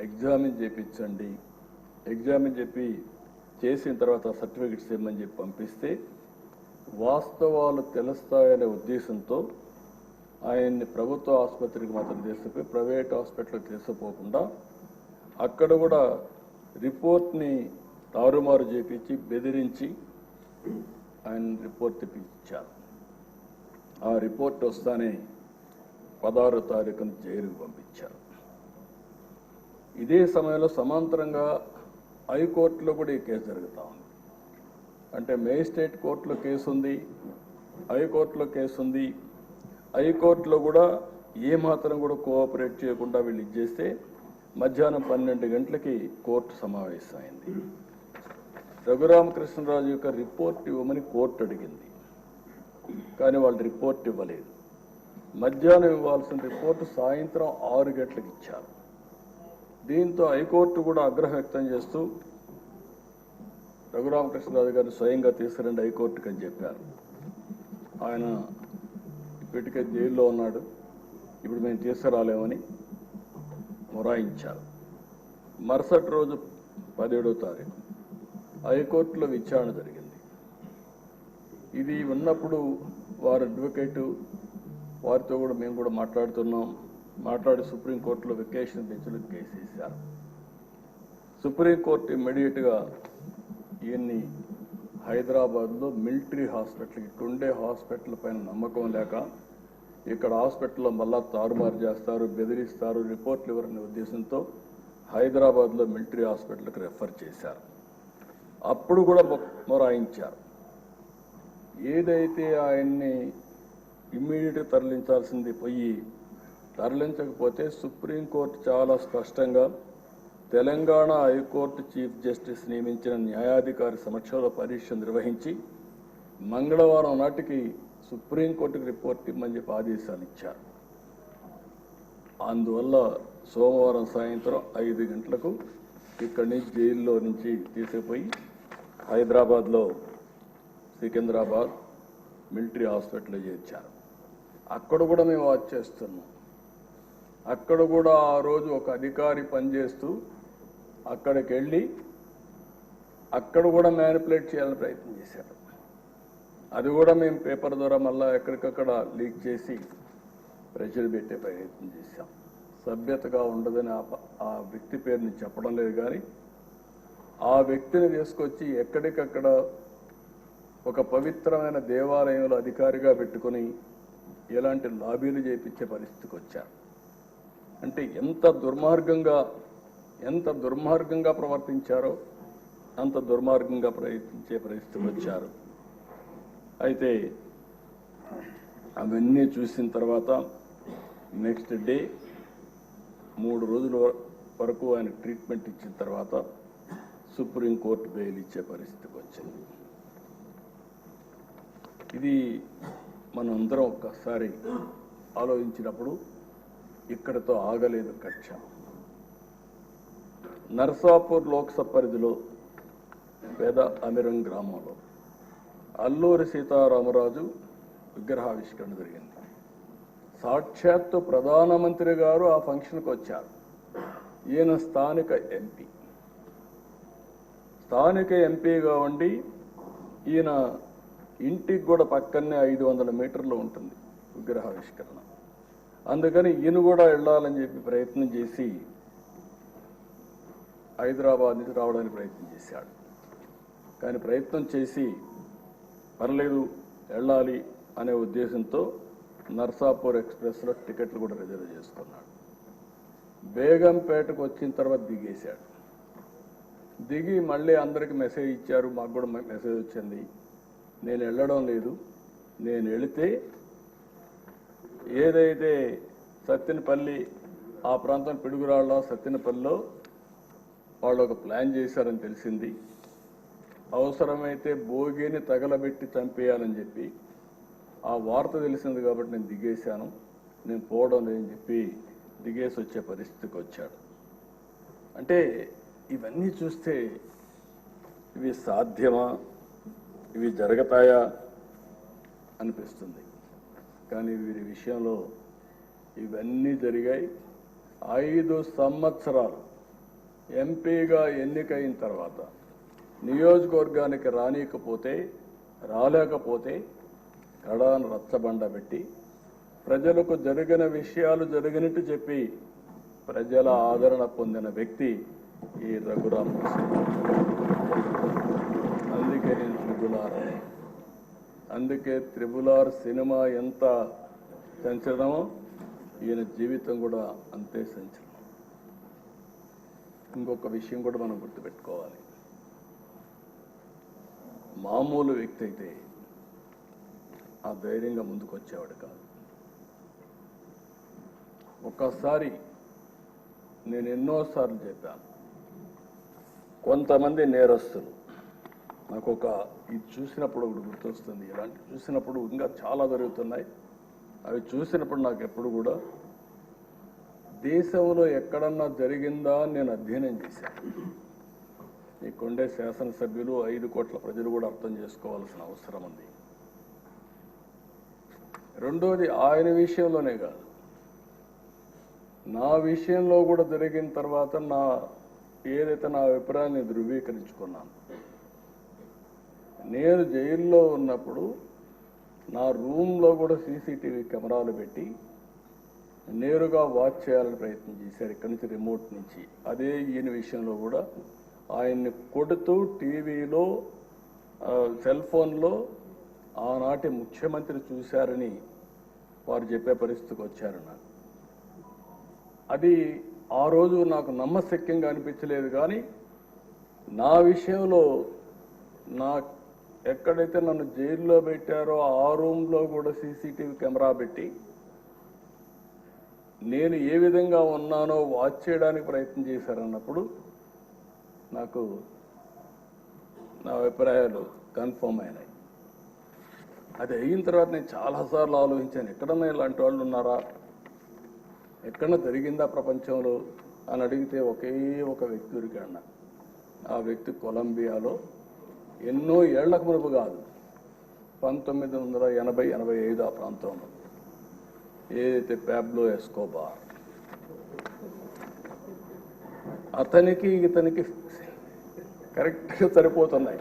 Examine చేయించండి, examine చెప్పి చేసిన తర్వాత సర్టిఫికెట్స్ ఇవ్వమని చెప్పి పంపిస్తే వాస్తవాలు తెలుస్తాయనే ఉద్దేశంతో ఆయన్ని ప్రభుత్వ ఆసుపత్రికి మాత్రం తీసుకుపోయి ప్రైవేట్ హాస్పిటల్కి తీసుకుపోకుండా అక్కడ కూడా రిపోర్ట్ని తారుమారు చేపించి బెదిరించి ఆయన రిపోర్ట్ తెప్పించారు. ఆ రిపోర్ట్ వస్తానే 16వ తారీఖున జైలుకు పంపించారు. ఇదే సమయంలో సమాంతరంగా హైకోర్టులో కూడా ఈ కేసు జరుగుతూ ఉంది. అంటే మేజిస్ట్రేట్ కోర్టులో కేసు ఉంది, హైకోర్టులో కేసు ఉంది. హైకోర్టులో కూడా ఏమాత్రం కూడా కోఆపరేట్ చేయకుండా వీళ్ళు ఇచ్చేస్తే మధ్యాహ్నం 12 గంటలకి కోర్టు సమావేశమైంది. రఘురామకృష్ణరాజు యొక్క రిపోర్ట్ ఇవ్వమని కోర్టు అడిగింది, కానీ వాళ్ళు రిపోర్ట్ ఇవ్వలేదు. మధ్యాహ్నం ఇవ్వాల్సిన రిపోర్టు సాయంత్రం 6 గంటలకు ఇచ్చారు. దీంతో హైకోర్టు కూడా ఆగ్రహం వ్యక్తం చేస్తూ రఘురామకృష్ణరాజు గారిని స్వయంగా తీసుకురండి హైకోర్టుకి అని చెప్పారు. ఆయన ఇప్పటికే జైల్లో ఉన్నాడు, ఇప్పుడు మేము తీసుకురాలేమని మొరాయించారు. మరుసటి రోజు 17వ తారీఖు హైకోర్టులో విచారణ జరిగింది. ఇది ఉన్నప్పుడు వారి అడ్వకేటు వారితో కూడా మేము కూడా మాట్లాడి సుప్రీంకోర్టులో వెకేషన్ బెంచ్లో కేసు వేశారు. సుప్రీంకోర్టు ఇమ్మీడియట్గా ఈయన్ని హైదరాబాద్లో మిలిటరీ హాస్పిటల్కి, ఇక్కడుండే హాస్పిటల్ పైన నమ్మకం లేక ఇక్కడ హాస్పిటల్లో మళ్ళా తారుమారు చేస్తారు, బెదిరిస్తారు, రిపోర్ట్లు ఇవ్వరనే ఉద్దేశంతో హైదరాబాద్లో మిలిటరీ హాస్పిటల్కి రెఫర్ చేశారు. అప్పుడు కూడా మొరాయించారు. ఏదైతే ఆయన్ని ఇమ్మీడియట్గా తరలించాల్సింది పోయి తరలించకపోతే సుప్రీంకోర్టు చాలా స్పష్టంగా తెలంగాణ హైకోర్టు చీఫ్ జస్టిస్ నియమించిన న్యాయాధికారి సమక్షంలో పరీక్ష నిర్వహించి మంగళవారం నాటికి సుప్రీంకోర్టుకు రిపోర్ట్ ఇవ్వమని చెప్పి ఆదేశాలు ఇచ్చారు. అందువల్ల సోమవారం సాయంత్రం 5 గంటలకు ఇక్కడి నుంచి జైల్లో నుంచి తీసుకుపోయి హైదరాబాద్లో సికింద్రాబాద్ మిలిటరీ హాస్పిటల్లో చేర్చారు. అక్కడ కూడా మేము వాచ్ చేస్తున్నాం. అక్కడ కూడా ఆ రోజు ఒక అధికారి పనిచేస్తూ అక్కడికి వెళ్ళి అక్కడ కూడా మ్యానిపులేట్ చేయాలని ప్రయత్నం చేశారు. అది కూడా మేము పేపర్ ద్వారా మళ్ళీ ఎక్కడికక్కడ లీక్ చేసి ప్రెషర్ పెట్టే ప్రయత్నం చేశాం. సభ్యతగా ఉండదని ఆ వ్యక్తి పేరుని చెప్పడం లేదు, కానీ ఆ వ్యక్తిని తీసుకొచ్చి ఎక్కడికక్కడ ఒక పవిత్రమైన దేవాలయంలో అధికారిగా పెట్టుకుని ఎలాంటి లాబీలు చేయించే పరిస్థితికి వచ్చారు. అంటే ఎంత దుర్మార్గంగా ప్రవర్తించారో అంత దుర్మార్గంగా ప్రయత్నించే పరిస్థితికి వచ్చారు. అయితే అవన్నీ చూసిన తర్వాత నెక్స్ట్ డే 3 రోజుల వరకు ఆయన ట్రీట్మెంట్ ఇచ్చిన తర్వాత సుప్రీంకోర్టు బెయిల్ ఇచ్చే పరిస్థితికి వచ్చింది. ఇది మనం అందరం ఒక్కసారి ఆలోచించినప్పుడు ఇక్కడతో ఆగలేదు కక్ష. నర్సాపూర్ లోక్సభ పరిధిలో పేద అమిరం గ్రామంలో అల్లూరి సీతారామరాజు విగ్రహావిష్కరణ జరిగింది. సాక్షాత్తు ప్రధానమంత్రి గారు ఆ ఫంక్షన్కి వచ్చారు. ఈయన స్థానిక ఎంపీగా ఉండి ఈయన ఇంటికి కూడా పక్కనే 500 మీటర్లు ఉంటుంది విగ్రహావిష్కరణ. అందుకని ఈయన కూడా వెళ్ళాలని చెప్పి ప్రయత్నం చేసి హైదరాబాద్ నుంచి రావడానికి ప్రయత్నం చేశాడు. కానీ ప్రయత్నం చేసి పర్లేదు వెళ్ళాలి అనే ఉద్దేశంతో నర్సాపూర్ ఎక్స్ప్రెస్లో టికెట్లు కూడా రిజర్వ్ చేసుకున్నాడు. బేగంపేటకు వచ్చిన తర్వాత దిగేశాడు. దిగి మళ్ళీ అందరికి మెసేజ్ ఇచ్చారు, మాకు కూడా మెసేజ్ వచ్చింది, నేను వెళ్ళడం లేదు, నేను వెళితే ఏదైతే సత్తెనపల్లి ఆ ప్రాంతం పిడుగురాళ్ళ సత్తెనపల్లిలో వాళ్ళు ఒక ప్లాన్ చేశారని తెలిసింది. అవసరమైతే భోగిని తగలబెట్టి చంపేయాలని చెప్పి ఆ వార్త తెలిసింది కాబట్టి నేను దిగేశాను, నేను పోవడం లేదని చెప్పి దిగేసి వచ్చే పరిస్థితికి వచ్చాడు. అంటే ఇవన్నీ చూస్తే ఇవి సాధ్యమా, ఇవి జరుగుతాయా అనిపిస్తుంది. కానీ వీరి విషయంలో ఇవన్నీ జరిగాయి. 5 సంవత్సరాలు ఎంపీగా ఎన్నికైన తర్వాత నియోజకవర్గానికి రాలేకపోతే కడాను రచ్చబండ పెట్టి ప్రజలకు జరిగిన విషయాలు జరిగినట్టు చెప్పి ప్రజల ఆదరణ పొందిన వ్యక్తి ఈ రఘురామ్. అందుకే నేను త్రిబుల్ ఆర్ సినిమా ఎంత సంచలనమో ఈయన జీవితం కూడా అంతే సంచలనం. ఇంకొక విషయం కూడా మనం గుర్తుపెట్టుకోవాలి. మామూలు వ్యక్తి అయితే ఆ ధైర్యంగా ముందుకు వచ్చేవాడు కాదు. ఒక్కసారి నేను ఎన్నోసార్లు చెప్పాను, కొంతమంది నేరస్తులు నాకు ఇది చూసినప్పుడు ఒకటి గుర్తొస్తుంది. ఇలాంటి చూసినప్పుడు ఇంకా చాలా జరుగుతున్నాయి. అవి చూసినప్పుడు నాకు ఎప్పుడు కూడా దేశంలో ఎక్కడన్నా జరిగిందా అని నేను అధ్యయనం చేశాను. ఇక్కడుండే శాసనసభ్యులు 5 కోట్ల ప్రజలు కూడా అర్థం చేసుకోవాల్సిన అవసరం ఉంది. రెండోది ఆయన విషయంలోనే కాదు, నా విషయంలో కూడా జరిగిన తర్వాత ఏదైతే నా అభిప్రాయాన్ని ధృవీకరించుకున్నాను. నేను జైల్లో ఉన్నప్పుడు నా రూమ్లో కూడా సీసీటీవీ కెమెరాలు పెట్టి నేరుగా వాచ్ చేయాలని ప్రయత్నం చేశారు ఇక్కడి నుంచి, రిమోట్ నుంచి. అదే ఈయన విషయంలో కూడా ఆయన్ని కొడుతూ టీవీలో సెల్ ఫోన్లో ఆనాటి ముఖ్యమంత్రి చూశారని వారు చెప్పే పరిస్థితికి వచ్చారు. నాకు అది ఆ రోజు నాకు నమ్మశక్యంగా అనిపించలేదు. కానీ నా విషయంలో ఎక్కడైతే నన్ను జైల్లో పెట్టారో ఆ రూమ్లో కూడా సీసీటీవీ కెమెరా పెట్టి నేను ఏ విధంగా ఉన్నానో వాచ్ చేయడానికి ప్రయత్నం చేశారన్నప్పుడు నాకు నా అభిప్రాయాలు కన్ఫర్మ్ అయినాయి. అది అయిన తర్వాత నేను చాలాసార్లు ఆలోచించాను, ఎక్కడన్నా ఇలాంటి వాళ్ళు ఉన్నారా, ఎక్కడన్నా జరిగిందా ప్రపంచంలో అని అడిగితే ఒకే ఒక వ్యక్తి దొరికాడు. ఆ వ్యక్తి కొలంబియాలో ఎన్నో ఏళ్లకు మునుపు కాదు, 1980-85 ఆ ప్రాంతంలో ఏదైతే పాబ్లో ఎస్కోబార్, అతనికి ఇతనికి కరెక్ట్గా సరిపోతున్నాయి.